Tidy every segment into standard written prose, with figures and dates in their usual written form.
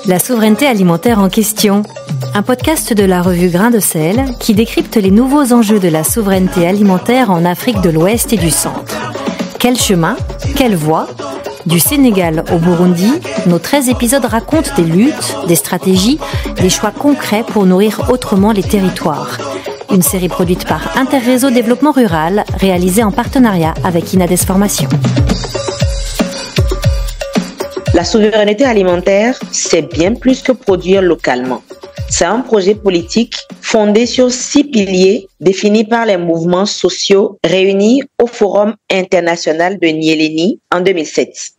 La souveraineté alimentaire en question. Un podcast de la revue Grain de Sel qui décrypte les nouveaux enjeux de la souveraineté alimentaire en Afrique de l'Ouest et du Centre. Quel chemin ? Quelle voie ? Du Sénégal au Burundi, nos 13 épisodes racontent des luttes, des stratégies, des choix concrets pour nourrir autrement les territoires. Une série produite par Interréseau Développement Rural, réalisée en partenariat avec Inades Formation. La souveraineté alimentaire, c'est bien plus que produire localement. C'est un projet politique fondé sur 6 piliers définis par les mouvements sociaux réunis au Forum international de Nyéléni en 2007.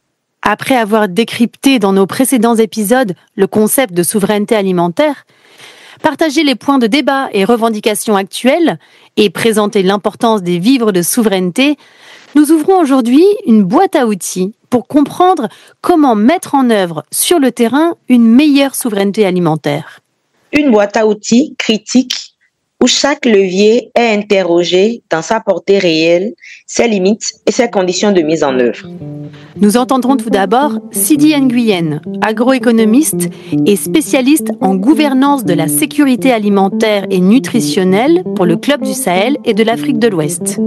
Après avoir décrypté dans nos précédents épisodes le concept de souveraineté alimentaire, partagé les points de débat et revendications actuelles et présenté l'importance des vivres de souveraineté, nous ouvrons aujourd'hui une boîte à outils pour comprendre comment mettre en œuvre sur le terrain une meilleure souveraineté alimentaire. Une boîte à outils critique où chaque levier est interrogé dans sa portée réelle, ses limites et ses conditions de mise en œuvre. Nous entendrons tout d'abord Sidi Nguyen, agroéconomiste et spécialiste en gouvernance de la sécurité alimentaire et nutritionnelle pour le Club du Sahel et de l'Afrique de l'Ouest.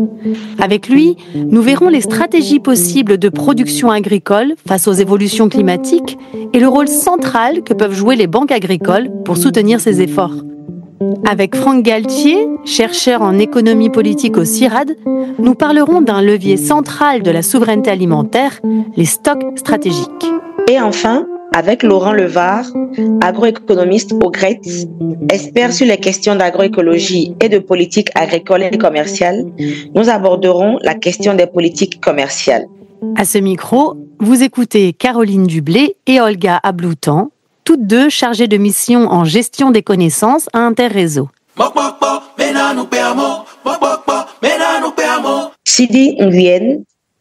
Avec lui, nous verrons les stratégies possibles de production agricole face aux évolutions climatiques et le rôle central que peuvent jouer les banques agricoles pour soutenir ces efforts. Avec Franck Galtier, chercheur en économie politique au CIRAD, nous parlerons d'un levier central de la souveraineté alimentaire, les stocks stratégiques. Et enfin, avec Laurent Levard, agroéconomiste au GRETS, expert sur les questions d'agroécologie et de politique agricole et commerciale, nous aborderons la question des politiques commerciales. À ce micro, vous écoutez Caroline Dublé et Olga Abloutan, toutes deux chargées de mission en gestion des connaissances à Interréseau. Sidi Nguyen,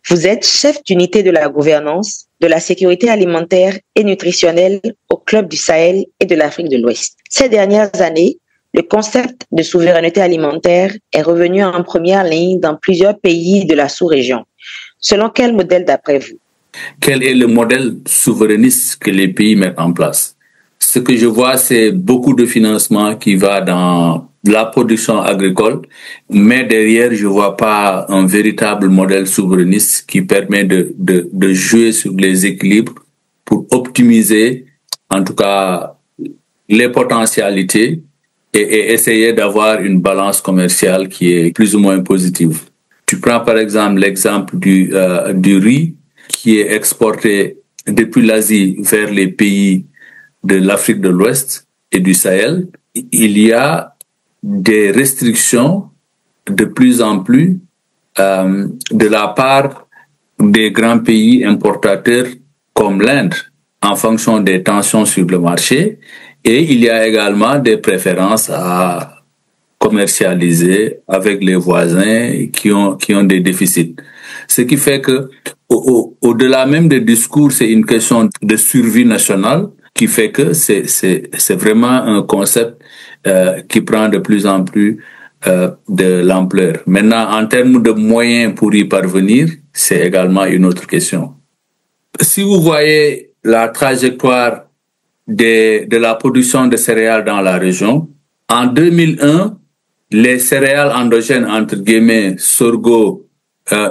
vous êtes chef d'unité de la gouvernance, de la sécurité alimentaire et nutritionnelle au Club du Sahel et de l'Afrique de l'Ouest. Ces dernières années, le concept de souveraineté alimentaire est revenu en première ligne dans plusieurs pays de la sous-région. Selon quel modèle d'après vous ? Quel est le modèle souverainiste que les pays mettent en place? Ce que je vois, c'est beaucoup de financement qui va dans la production agricole, mais derrière, je vois pas un véritable modèle souverainiste qui permet de jouer sur les équilibres pour optimiser, en tout cas, les potentialités et essayer d'avoir une balance commerciale qui est plus ou moins positive. Tu prends par exemple l'exemple du riz, qui est exporté depuis l'Asie vers les pays de l'Afrique de l'Ouest et du Sahel. Il y a des restrictions de plus en plus de la part des grands pays importateurs comme l'Inde en fonction des tensions sur le marché, et il y a également des préférences à commercialiser avec les voisins qui ont des déficits. Ce qui fait que au-delà même des discours, c'est une question de survie nationale qui fait que c'est vraiment un concept qui prend de plus en plus de l'ampleur. Maintenant, en termes de moyens pour y parvenir, c'est également une autre question. Si vous voyez la trajectoire de la production de céréales dans la région, en 2001, les céréales endogènes, entre guillemets, sorgho,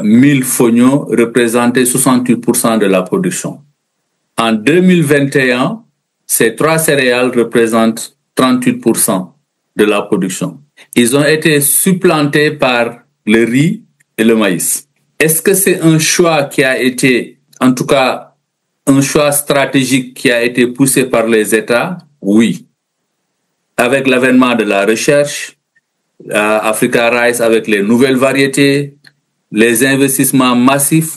mil, fonio, représentaient 68% de la production. En 2021, ces 3 céréales représentent 38% de la production. Ils ont été supplantés par le riz et le maïs. Est-ce que c'est un choix qui a été, en tout cas, un choix stratégique qui a été poussé par les États? Oui. Avec l'avènement de la recherche, Africa Rice avec les nouvelles variétés, les investissements massifs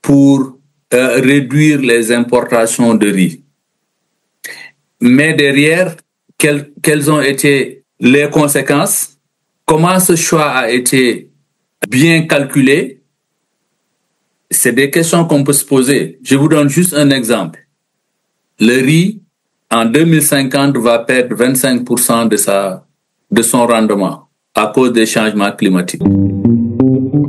pour réduire les importations de riz. Mais derrière, quelles ont été les conséquences? Comment ce choix a été bien calculé? C'est des questions qu'on peut se poser. Je vous donne juste un exemple. Le riz, en 2050, va perdre 25% de son rendement à cause des changements climatiques.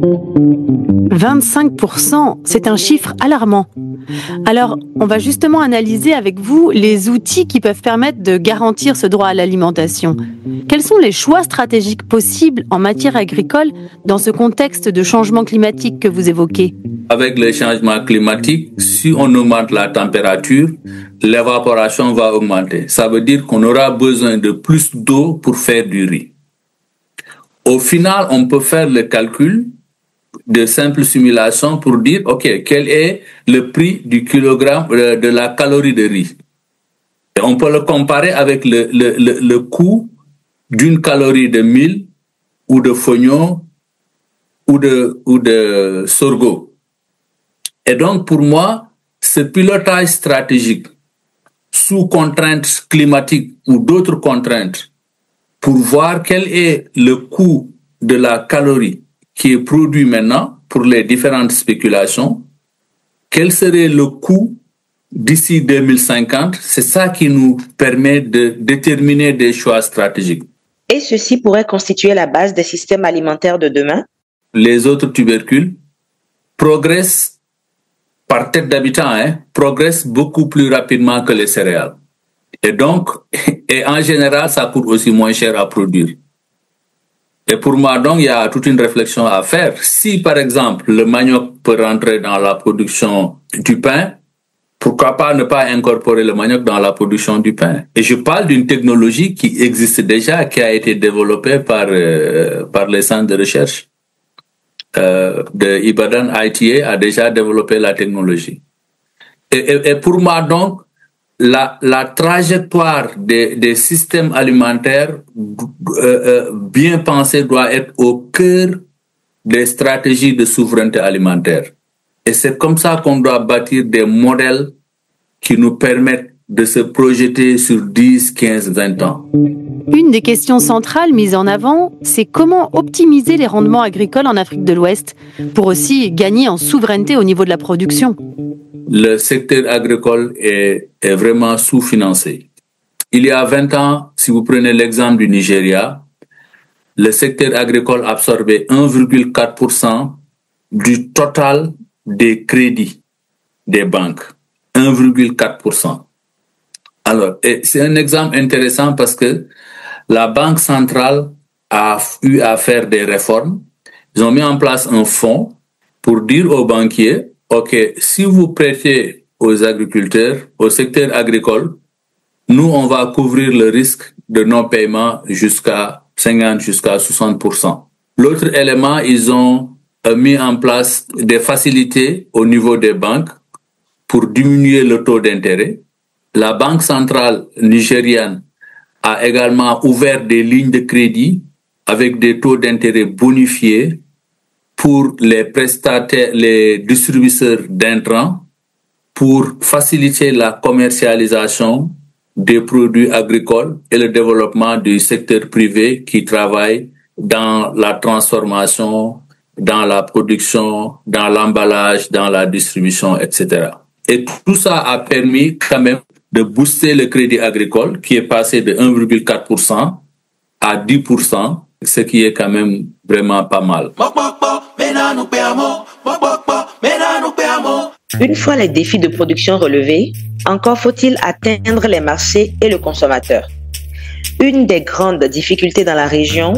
25%, c'est un chiffre alarmant. Alors, on va justement analyser avec vous les outils qui peuvent permettre de garantir ce droit à l'alimentation. Quels sont les choix stratégiques possibles en matière agricole dans ce contexte de changement climatique que vous évoquez ? Avec le changement climatique, si on augmente la température, l'évaporation va augmenter. Ça veut dire qu'on aura besoin de plus d'eau pour faire du riz. Au final, on peut faire le calcul de simple simulation pour dire, OK, quel est le prix du kilogramme de la calorie de riz? Et on peut le comparer avec le coût d'une calorie de mil ou de fognon ou de sorgho. Et donc, pour moi, ce pilotage stratégique sous contraintes climatiques ou d'autres contraintes pour voir quel est le coût de la calorie qui est produit maintenant pour les différentes spéculations, quel serait le coût d'ici 2050, c'est ça qui nous permet de déterminer des choix stratégiques. Et ceci pourrait constituer la base des systèmes alimentaires de demain? Les autres tubercules progressent par tête d'habitant, progressent beaucoup plus rapidement que les céréales. Et donc, et en général, ça coûte aussi moins cher à produire. Et pour moi, donc, il y a toute une réflexion à faire. Si, par exemple, le manioc peut rentrer dans la production du pain, pourquoi pas ne pas incorporer le manioc dans la production du pain? Et je parle d'une technologie qui existe déjà, qui a été développée par les centres de recherche. De Ibadan ITA a déjà développé la technologie. Et pour moi, donc, la trajectoire des systèmes alimentaires bien pensés doit être au cœur des stratégies de souveraineté alimentaire. Et c'est comme ça qu'on doit bâtir des modèles qui nous permettent de se projeter sur 10, 15, 20 ans. Une des questions centrales mises en avant, c'est comment optimiser les rendements agricoles en Afrique de l'Ouest pour aussi gagner en souveraineté au niveau de la production. Le secteur agricole est vraiment sous-financé. Il y a 20 ans, si vous prenez l'exemple du Nigeria, le secteur agricole absorbait 1,4% du total des crédits des banques. 1,4%. Alors, c'est un exemple intéressant parce que la Banque centrale a eu à faire des réformes. Ils ont mis en place un fonds pour dire aux banquiers, OK, si vous prêtez aux agriculteurs, au secteur agricole, nous, on va couvrir le risque de non-paiement jusqu'à 50, jusqu'à 60%. L'autre élément, ils ont mis en place des facilités au niveau des banques pour diminuer le taux d'intérêt. La Banque centrale nigériane a également ouvert des lignes de crédit avec des taux d'intérêt bonifiés pour les prestataires, les distributeurs d'intrants, pour faciliter la commercialisation des produits agricoles et le développement du secteur privé qui travaille dans la transformation, dans la production, dans l'emballage, dans la distribution, etc. Et tout ça a permis quand même de booster le crédit agricole qui est passé de 1,4% à 10%, ce qui est quand même vraiment pas mal. Une fois les défis de production relevés, encore faut-il atteindre les marchés et le consommateur. Une des grandes difficultés dans la région,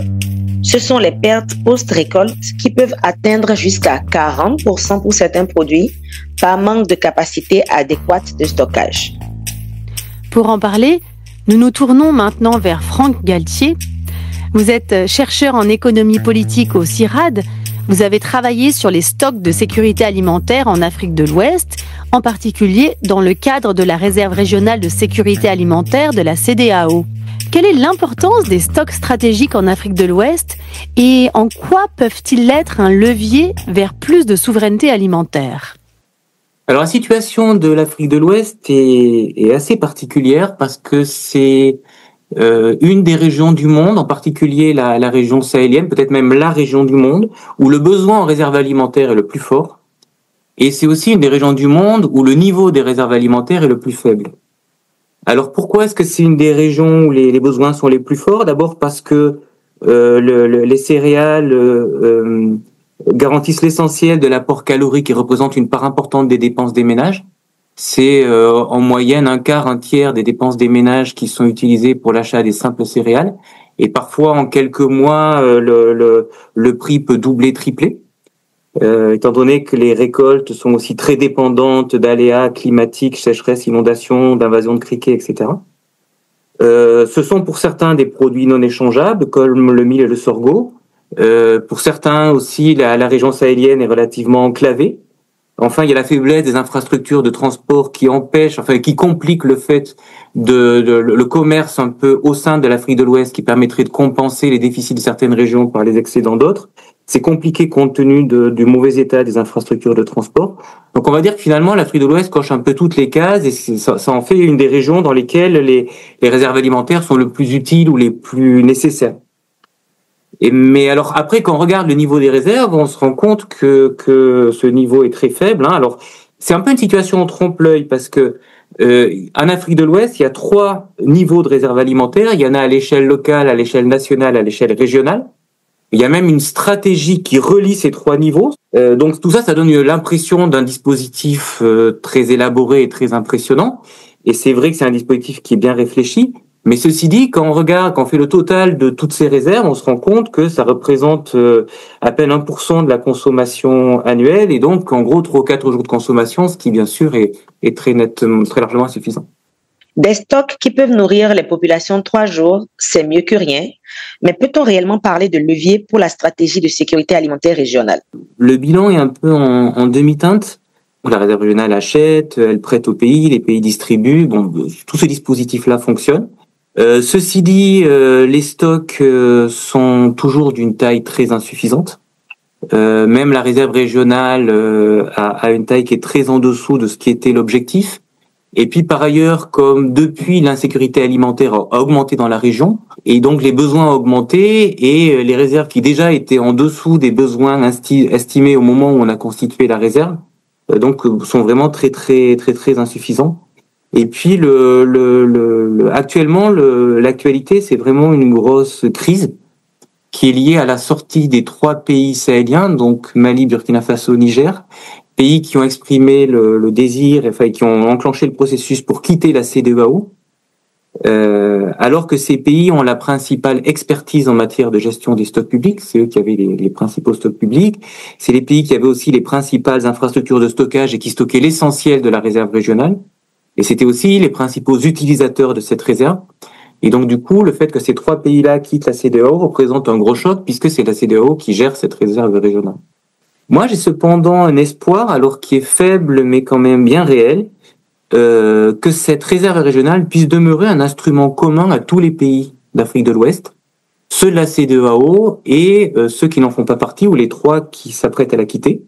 ce sont les pertes post-récolte qui peuvent atteindre jusqu'à 40% pour certains produits par manque de capacité adéquate de stockage. Pour en parler, nous nous tournons maintenant vers Franck Galtier. Vous êtes chercheur en économie politique au CIRAD. Vous avez travaillé sur les stocks de sécurité alimentaire en Afrique de l'Ouest, en particulier dans le cadre de la réserve régionale de sécurité alimentaire de la CEDEAO. Quelle est l'importance des stocks stratégiques en Afrique de l'Ouest et en quoi peuvent-ils être un levier vers plus de souveraineté alimentaire ? Alors la situation de l'Afrique de l'Ouest est assez particulière parce que c'est une des régions du monde, en particulier la région sahélienne, peut-être même la région du monde, où le besoin en réserves alimentaires est le plus fort. Et c'est aussi une des régions du monde où le niveau des réserves alimentaires est le plus faible. Alors pourquoi est-ce que c'est une des régions où les besoins sont les plus forts ? D'abord parce que les céréales garantissent l'essentiel de l'apport calorique et représentent une part importante des dépenses des ménages. C'est en moyenne un quart, un tiers des dépenses des ménages qui sont utilisées pour l'achat des simples céréales. Et parfois, en quelques mois, le prix peut doubler, tripler. Étant donné que les récoltes sont aussi très dépendantes d'aléas climatiques, sécheresse, inondations, d'invasions de criquets, etc. Ce sont pour certains des produits non échangeables, comme le mil et le sorgho. Pour certains aussi, la région sahélienne est relativement enclavée. Enfin, il y a la faiblesse des infrastructures de transport qui empêche, qui complique le fait le commerce un peu au sein de l'Afrique de l'Ouest, qui permettrait de compenser les déficits de certaines régions par les excédents d'autres. C'est compliqué compte tenu du mauvais état des infrastructures de transport. Donc on va dire que finalement l'Afrique de l'Ouest coche un peu toutes les cases et ça en fait une des régions dans lesquelles les réserves alimentaires sont le plus utiles ou les plus nécessaires. Mais alors après, quand on regarde le niveau des réserves, on se rend compte que ce niveau est très faible. Alors c'est un peu une situation en trompe-l'œil parce que en Afrique de l'Ouest, il y a 3 niveaux de réserves alimentaires. Il y en a à l'échelle locale, à l'échelle nationale, à l'échelle régionale. Il y a même une stratégie qui relie ces 3 niveaux. Donc tout ça, ça donne l'impression d'un dispositif très élaboré et très impressionnant. Et c'est vrai que c'est un dispositif qui est bien réfléchi. Mais ceci dit, quand on fait le total de toutes ces réserves, on se rend compte que ça représente à peine 1% de la consommation annuelle. Et donc, en gros, 3 ou 4 jours de consommation, ce qui, bien sûr, est très largement insuffisant. Des stocks qui peuvent nourrir les populations 3 jours, c'est mieux que rien. Mais peut-on réellement parler de levier pour la stratégie de sécurité alimentaire régionale? Le bilan est un peu en demi-teinte. La réserve régionale achète, elle prête aux pays, les pays distribuent. Bon, tout ce dispositif-là fonctionne. Ceci dit, les stocks sont toujours d'une taille très insuffisante. Même la réserve régionale a une taille qui est très en dessous de ce qui était l'objectif. Et puis par ailleurs, comme depuis l'insécurité alimentaire a augmenté dans la région, et donc les besoins ont augmenté, et les réserves qui déjà étaient en dessous des besoins estimés au moment où on a constitué la réserve, donc sont vraiment très insuffisants. Et puis actuellement, l'actualité, c'est vraiment une grosse crise qui est liée à la sortie des 3 pays sahéliens, donc Mali, Burkina Faso, Niger, pays qui ont exprimé le désir, qui ont enclenché le processus pour quitter la CEDEAO, alors que ces pays ont la principale expertise en matière de gestion des stocks publics. C'est eux qui avaient les principaux stocks publics. C'est les pays qui avaient aussi les principales infrastructures de stockage et qui stockaient l'essentiel de la réserve régionale. Et c'était aussi les principaux utilisateurs de cette réserve. Et donc, du coup, le fait que ces 3 pays-là quittent la CEDEAO représente un gros choc puisque c'est la CEDEAO qui gère cette réserve régionale. Moi, j'ai cependant un espoir, alors qui est faible, mais quand même bien réel, que cette réserve régionale puisse demeurer un instrument commun à tous les pays d'Afrique de l'Ouest, ceux de la CEDEAO et ceux qui n'en font pas partie, ou les 3 qui s'apprêtent à la quitter.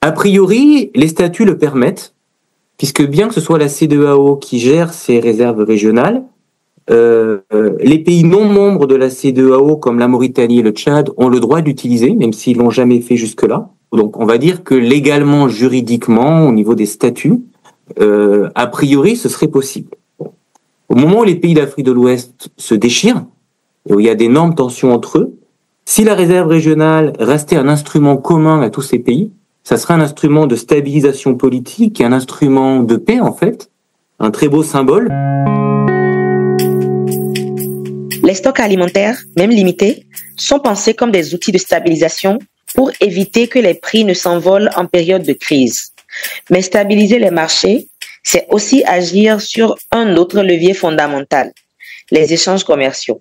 A priori, les statuts le permettent, puisque bien que ce soit la CEDEAO qui gère ces réserves régionales, les pays non membres de la CEDEAO, comme la Mauritanie et le Tchad, ont le droit d'utiliser, même s'ils l'ont jamais fait jusque-là. Donc, on va dire que légalement, juridiquement, au niveau des statuts, a priori, ce serait possible. Au moment où les pays d'Afrique de l'Ouest se déchirent, et où il y a d'énormes tensions entre eux, si la réserve régionale restait un instrument commun à tous ces pays, ça serait un instrument de stabilisation politique et un instrument de paix, en fait, un très beau symbole. Les stocks alimentaires, même limités, sont pensés comme des outils de stabilisation pour éviter que les prix ne s'envolent en période de crise. Mais stabiliser les marchés, c'est aussi agir sur un autre levier fondamental, les échanges commerciaux.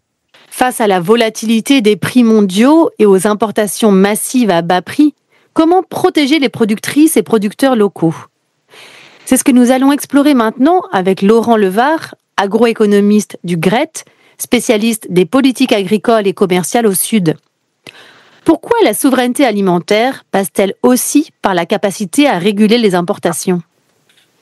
Face à la volatilité des prix mondiaux et aux importations massives à bas prix, comment protéger les productrices et producteurs locaux? C'est ce que nous allons explorer maintenant avec Laurent Levard, agroéconomiste du GRET, spécialiste des politiques agricoles et commerciales au Sud. Pourquoi la souveraineté alimentaire passe-t-elle aussi par la capacité à réguler les importations?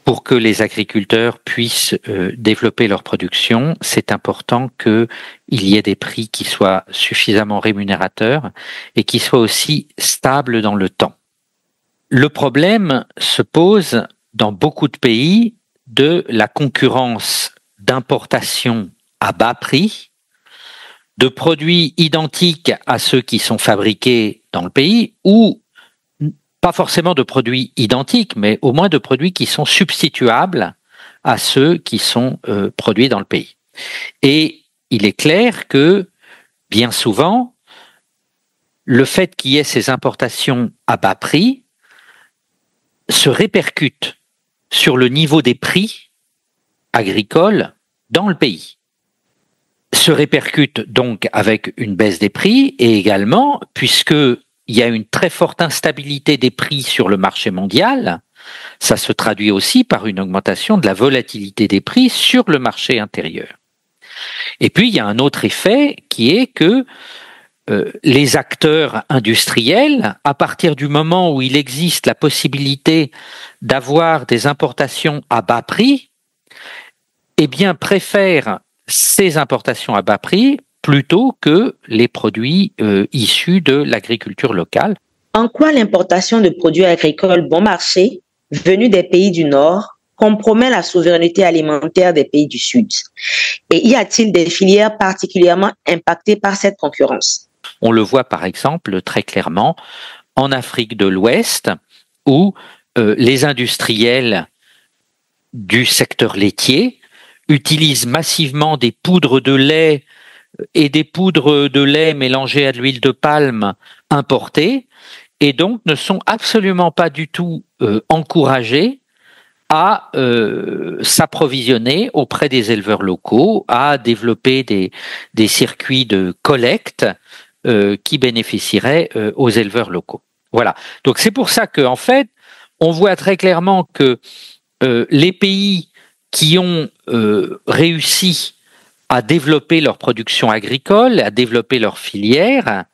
Pour que les agriculteurs puissent développer leur production, c'est important qu'il y ait des prix qui soient suffisamment rémunérateurs et qui soient aussi stables dans le temps. Le problème se pose dans beaucoup de pays de la concurrence d'importation à bas prix, de produits identiques à ceux qui sont fabriqués dans le pays, ou pas forcément de produits identiques, mais au moins de produits qui sont substituables à ceux qui sont produits dans le pays. Et il est clair que, bien souvent, le fait qu'il y ait ces importations à bas prix se répercute sur le niveau des prix agricoles dans le pays. Se répercute donc avec une baisse des prix et également, puisqu'il y a une très forte instabilité des prix sur le marché mondial, ça se traduit aussi par une augmentation de la volatilité des prix sur le marché intérieur. Et puis, il y a un autre effet qui est que les acteurs industriels, à partir du moment où il existe la possibilité d'avoir des importations à bas prix, eh bien, préfèrent ces importations à bas prix plutôt que les produits issus de l'agriculture locale. En quoi l'importation de produits agricoles bon marché venus des pays du Nord compromet la souveraineté alimentaire des pays du Sud? Et y a-t-il des filières particulièrement impactées par cette concurrence? On le voit par exemple très clairement en Afrique de l'Ouest où les industriels du secteur laitier utilisent massivement des poudres de lait et des poudres de lait mélangées à de l'huile de palme importées et donc ne sont absolument pas du tout encouragés à s'approvisionner auprès des éleveurs locaux, à développer des circuits de collecte qui bénéficieraient aux éleveurs locaux. Voilà. Donc c'est pour ça qu'en fait, on voit très clairement que les pays qui ont réussi à développer leur production agricole, à développer leur filière,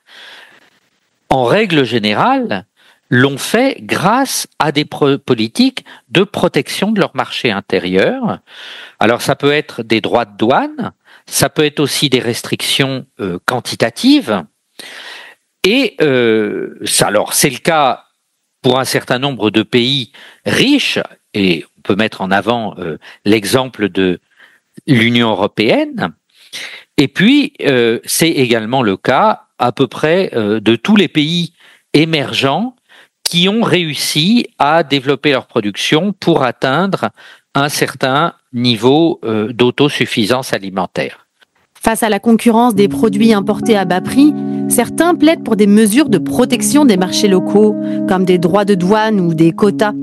en règle générale, l'ont fait grâce à des politiques de protection de leur marché intérieur. Alors ça peut être des droits de douane, ça peut être aussi des restrictions quantitatives. Et alors c'est le cas pour un certain nombre de pays riches, et on peut mettre en avant l'exemple de l'Union européenne. Et puis c'est également le cas à peu près de tous les pays émergents qui ont réussi à développer leur production pour atteindre un certain niveau d'autosuffisance alimentaire. Face à la concurrence des produits importés à bas prix, certains plaident pour des mesures de protection des marchés locaux, comme des droits de douane ou des quotas.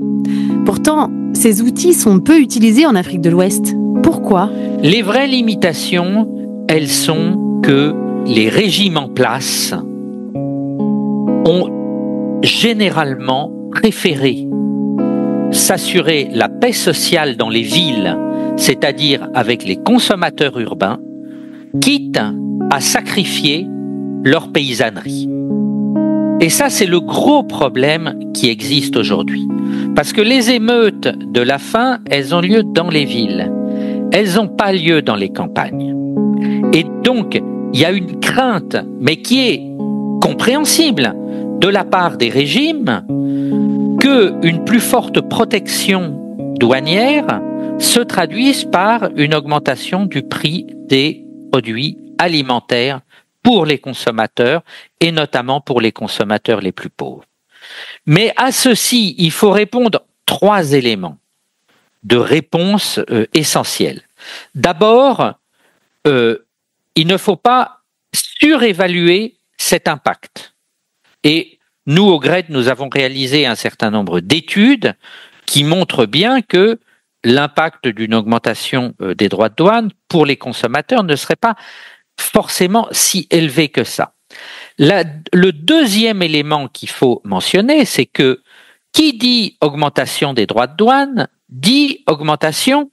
Pourtant, ces outils sont peu utilisés en Afrique de l'Ouest. Pourquoi ? Les vraies limitations, elles sont que les régimes en place ont généralement préféré s'assurer la paix sociale dans les villes, c'est-à-dire avec les consommateurs urbains, quitte à sacrifier leur paysannerie. Et ça, c'est le gros problème qui existe aujourd'hui. Parce que les émeutes de la faim, elles ont lieu dans les villes. Elles n'ont pas lieu dans les campagnes. Et donc, il y a une crainte, mais qui est compréhensible, de la part des régimes, qu'une plus forte protection douanière se traduise par une augmentation du prix des produits alimentaires pour les consommateurs et notamment pour les consommateurs les plus pauvres. Mais à ceci, il faut répondre 3 éléments de réponse essentiels. D'abord, il ne faut pas surévaluer cet impact. Et nous, au GRED, nous avons réalisé un certain nombre d'études qui montrent bien que l'impact d'une augmentation des droits de douane pour les consommateurs ne serait pas forcément si élevé que ça. Le deuxième élément qu'il faut mentionner, c'est que qui dit augmentation des droits de douane dit augmentation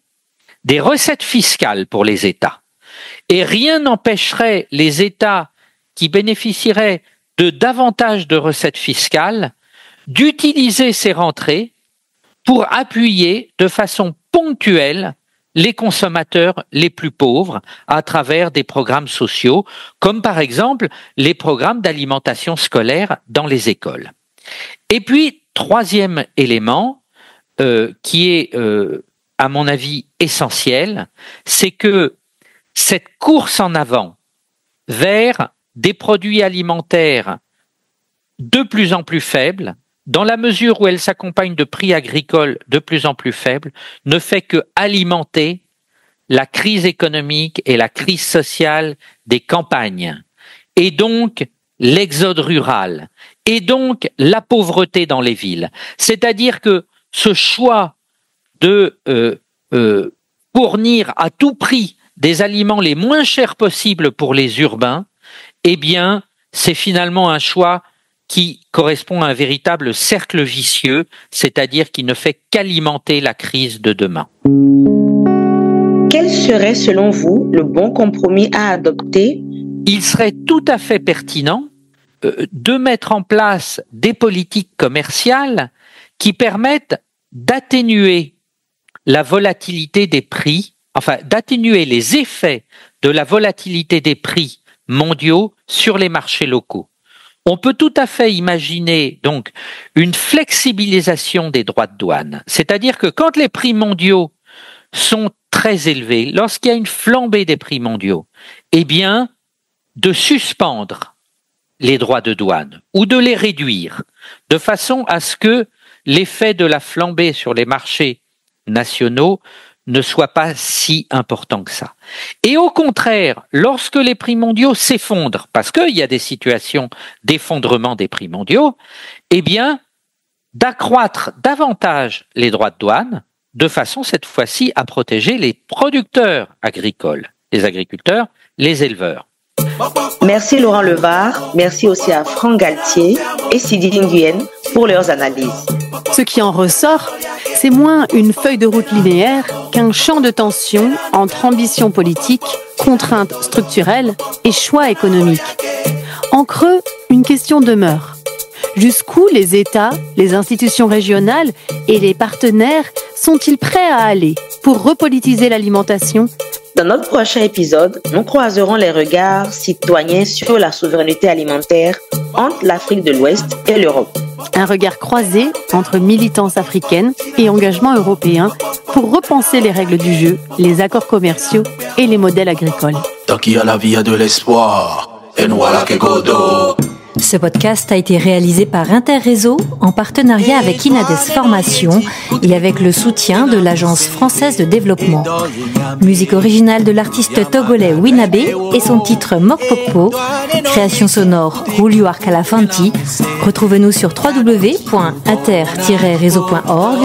des recettes fiscales pour les États. Et rien n'empêcherait les États qui bénéficieraient de davantage de recettes fiscales d'utiliser ces rentrées pour appuyer de façon ponctuelle les consommateurs les plus pauvres à travers des programmes sociaux, comme par exemple les programmes d'alimentation scolaire dans les écoles. Et puis, troisième élément, qui est, à mon avis, essentiel, c'est que cette course en avant vers des produits alimentaires de plus en plus faible, dans la mesure où elle s'accompagne de prix agricoles de plus en plus faibles, ne fait que alimenter la crise économique et la crise sociale des campagnes, et donc l'exode rural, et donc la pauvreté dans les villes. C'est-à-dire que ce choix de fournir à tout prix des aliments les moins chers possibles pour les urbains, eh bien, c'est finalement un choix qui correspond à un véritable cercle vicieux, c'est-à-dire qui ne fait qu'alimenter la crise de demain. Quel serait, selon vous, le bon compromis à adopter? Il serait tout à fait pertinent de mettre en place des politiques commerciales qui permettent d'atténuer la volatilité des prix, enfin d'atténuer les effets de la volatilité des prix mondiaux sur les marchés locaux. On peut tout à fait imaginer donc une flexibilisation des droits de douane, c'est-à-dire que quand les prix mondiaux sont très élevés, lorsqu'il y a une flambée des prix mondiaux, eh bien, de suspendre les droits de douane ou de les réduire de façon à ce que l'effet de la flambée sur les marchés nationaux ne soit pas si important que ça. Et au contraire, lorsque les prix mondiaux s'effondrent, parce qu'il y a des situations d'effondrement des prix mondiaux, eh bien, d'accroître davantage les droits de douane, de façon cette fois-ci à protéger les producteurs agricoles, les agriculteurs, les éleveurs. Merci Laurent Levard, merci aussi à Franck Galtier et Sidi Nguyen pour leurs analyses. Ce qui en ressort, c'est moins une feuille de route linéaire qu'un champ de tension entre ambition politique, contraintes structurelles et choix économiques. En creux, une question demeure. Jusqu'où les États, les institutions régionales et les partenaires sont-ils prêts à aller pour repolitiser l'alimentation ? Dans notre prochain épisode, nous croiserons les regards citoyens sur la souveraineté alimentaire entre l'Afrique de l'Ouest et l'Europe. Un regard croisé entre militance africaine et engagement européen pour repenser les règles du jeu, les accords commerciaux et les modèles agricoles. Tant qu'il y a la vie, il y a de l'espoir. Et voilà que Godot. Ce podcast a été réalisé par Interréseau en partenariat avec Inades Formation et avec le soutien de l'Agence française de développement. Musique originale de l'artiste togolais Winabé et son titre Mokpokpo. Création sonore Julio Arcalafanti. Retrouvez-nous sur www.inter-réseau.org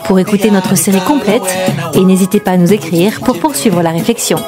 pour écouter notre série complète et n'hésitez pas à nous écrire pour poursuivre la réflexion.